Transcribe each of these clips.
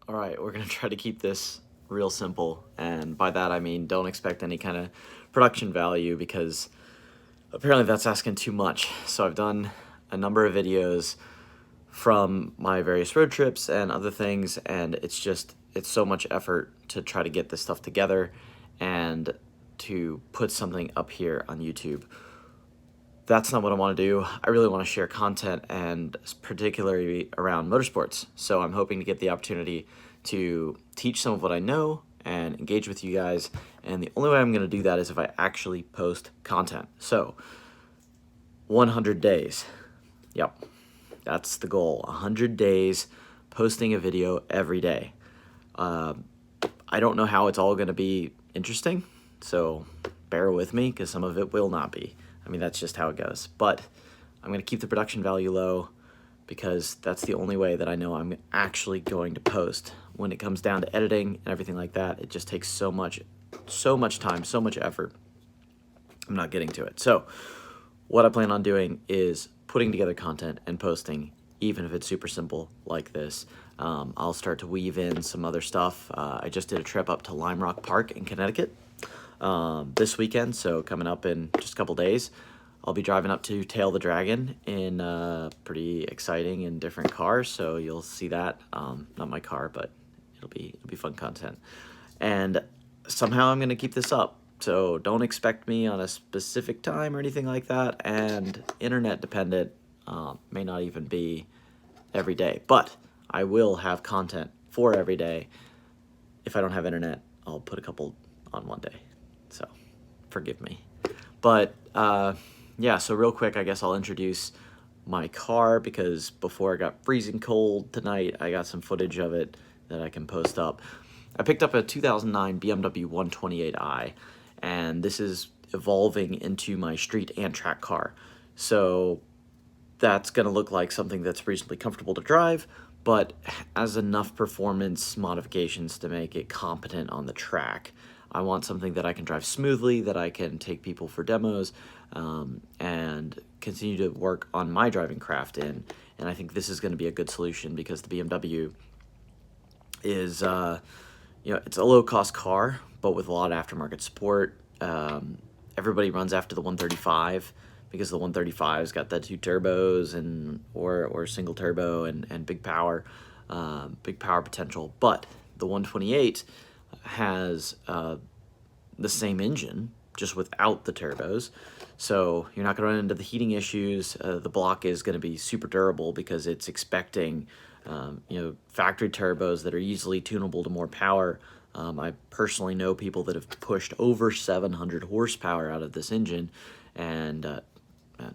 All right, we're gonna try to keep this real simple, and by that I mean don't expect any kind of production value because apparently that's asking too much. So I've done a number of videos from my various road trips and other things, and it's so much effort to try to get this stuff together and to put something up here on YouTube. That's not what I want to do. I really want to share content, and particularly around motorsports. So I'm hoping to get the opportunity to teach some of what I know and engage with you guys. And the only way I'm going to do that is if I actually post content. So 100 days. Yep. That's the goal. 100 days posting a video every day. I don't know how it's all going to be interesting, so bear with me because some of it will not be. I mean, that's just how it goes. But I'm going to keep the production value low because that's the only way that I know I'm actually going to post. When it comes down to editing and everything like that, it just takes so much time, so much effort. I'm not getting to it. So what I plan on doing is putting together content and posting, even if it's super simple like this. I'll start to weave in some other stuff. I just did a trip up to Lime Rock Park in Connecticut this weekend, so coming up in just a couple days. I'll be driving up to Tail the Dragon in a pretty exciting and different car, so you'll see that. Not my car, but it'll be fun content. And somehow I'm going to keep this up, so don't expect me on a specific time or anything like that, and internet dependent, may not even be every day, but I will have content for every day. If I don't have internet, I'll put a couple on one day, so forgive me. But yeah, so real quick, I guess I'll introduce my car, because before it got freezing cold tonight, I got some footage of it that I can post up. I picked up a 2009 BMW 128i, and this is evolving into my street and track car. So that's going to look like something that's reasonably comfortable to drive, but has enough performance modifications to make it competent on the track. I want something that I can drive smoothly, that I can take people for demos, and continue to work on my driving craft in. And I think this is going to be a good solution because the BMW is, it's a low-cost car, but with a lot of aftermarket support. Everybody runs after the 135 because the 135's got the 2 turbos and or single turbo and big power potential. But the 128 has the same engine, just without the turbos. So you're not going to run into the heating issues. The block is going to be super durable because it's expecting factory turbos that are easily tunable to more power. I personally know people that have pushed over 700 horsepower out of this engine, and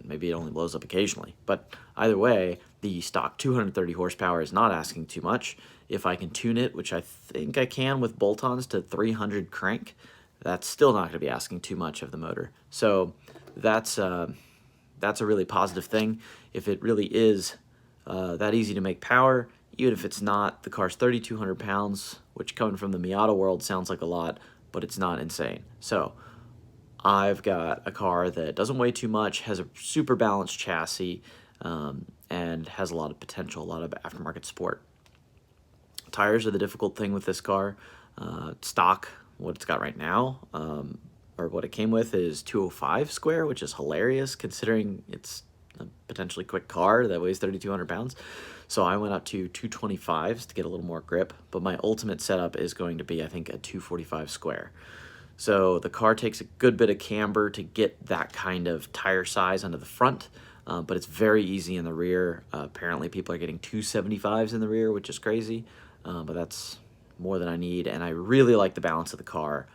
maybe it only blows up occasionally. But either way, the stock 230 horsepower is not asking too much. If I can tune it, which I think I can with bolt-ons, to 300 crank, that's still not going to be asking too much of the motor. So that's a really positive thing. If it really is that easy to make power, even if it's not, the car's 3,200 pounds, which coming from the Miata world sounds like a lot, but it's not insane. So I've got a car that doesn't weigh too much, has a super balanced chassis, and has a lot of potential, a lot of aftermarket support. Tires are the difficult thing with this car. Stock, what it's got right now, or what it came with, is 205 square, which is hilarious considering it's a potentially quick car that weighs 3,200 pounds. So I went up to 225s to get a little more grip, but my ultimate setup is going to be, I think, a 245 square. So the car takes a good bit of camber to get that kind of tire size onto the front, but it's very easy in the rear. Apparently people are getting 275s in the rear, which is crazy, but that's more than I need, and I really like the balance of the car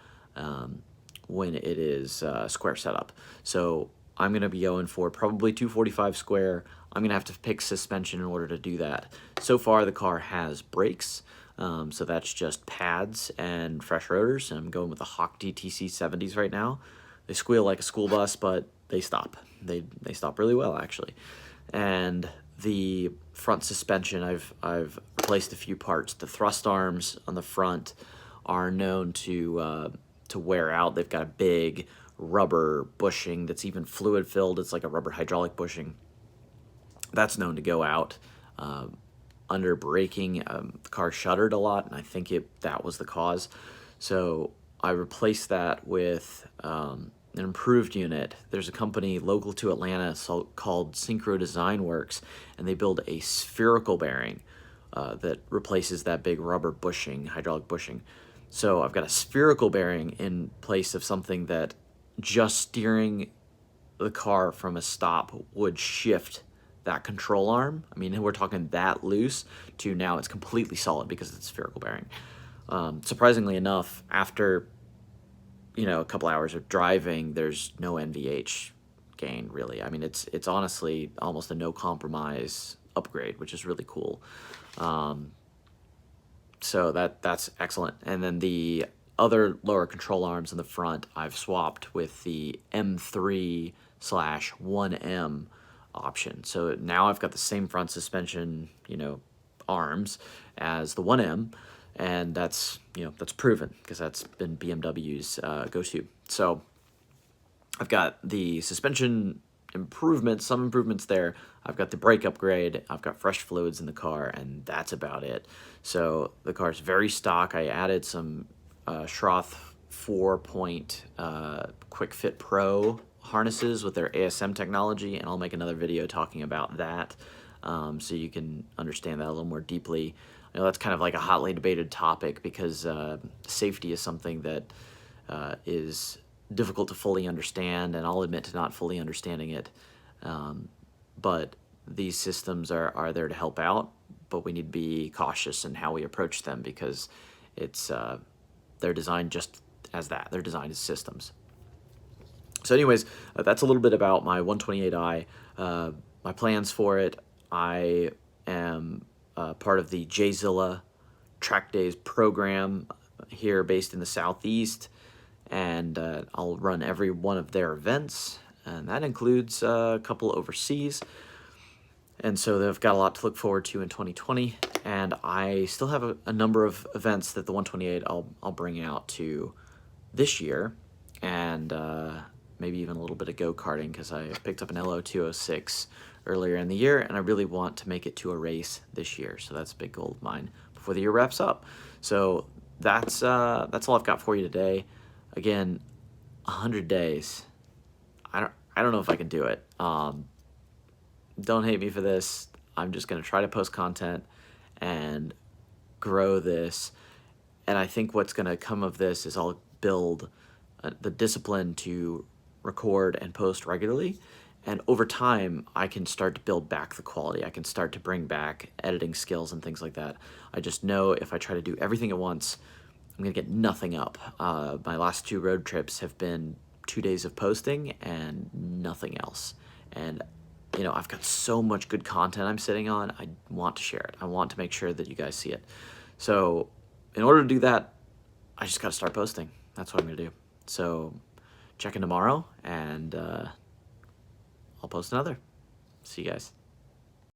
when it is square setup. So I'm going to be going for probably 245 square. I'm going to have to pick suspension in order to do that. So far the car has brakes, so that's just pads and fresh rotors. I'm going with the Hawk DTC 70s right now. They squeal like a school bus, but they stop. They stop really well, actually. And the front suspension, I've replaced a few parts. The thrust arms on the front are known to wear out. They've got a big rubber bushing that's even fluid filled. It's like a rubber hydraulic bushing. That's known to go out under braking. The car shuddered a lot, and I think that was the cause. So I replaced that with an improved unit. There's a company local to Atlanta called Synchro Design Works, and they build a spherical bearing that replaces that big rubber bushing, hydraulic bushing. So I've got a spherical bearing in place of something that just steering the car from a stop would shift that control arm. I mean, we're talking that loose to now it's completely solid because it's spherical bearing. Surprisingly enough, after a couple hours of driving, there's no NVH gain really. I mean, it's honestly almost a no compromise upgrade, which is really cool. So that's excellent. And then the other lower control arms in the front, I've swapped with the M3/1M option. So now I've got the same front suspension, arms as the 1M, and that's proven because that's been BMW's go-to. So I've got the suspension improvements, some improvements there. I've got the brake upgrade. I've got fresh fluids in the car, and that's about it. So the car's very stock. I added some Schroth 4-point Quick Fit Pro harnesses with their ASM technology, and I'll make another video talking about that so you can understand that a little more deeply. I know that's kind of like a hotly debated topic because safety is something that is difficult to fully understand, and I'll admit to not fully understanding it. But these systems are there to help out, but we need to be cautious in how we approach them because they're designed just as that. They're designed as systems. So anyways, that's a little bit about my 128i, my plans for it. I am part of the Jzilla Track Days program here based in the Southeast, and I'll run every one of their events, and that includes a couple overseas. And so they've got a lot to look forward to in 2020, and I still have a number of events that the 128 I'll bring out to this year, and maybe even a little bit of go-karting because I picked up an LO206 earlier in the year, and I really want to make it to a race this year. So that's a big goal of mine before the year wraps up. So that's all I've got for you today. Again, 100 days. I don't know if I can do it. Don't hate me for this. I'm just going to try to post content and grow this. And I think what's going to come of this is I'll build the discipline to record and post regularly. And over time, I can start to build back the quality. I can start to bring back editing skills and things like that. I just know if I try to do everything at once, I'm going to get nothing up. My last 2 road trips have been 2 days of posting and nothing else. And I've got so much good content I'm sitting on. I want to share it. I want to make sure that you guys see it. So in order to do that, I just got to start posting. That's what I'm going to do. So check in tomorrow, and I'll post another. See you guys.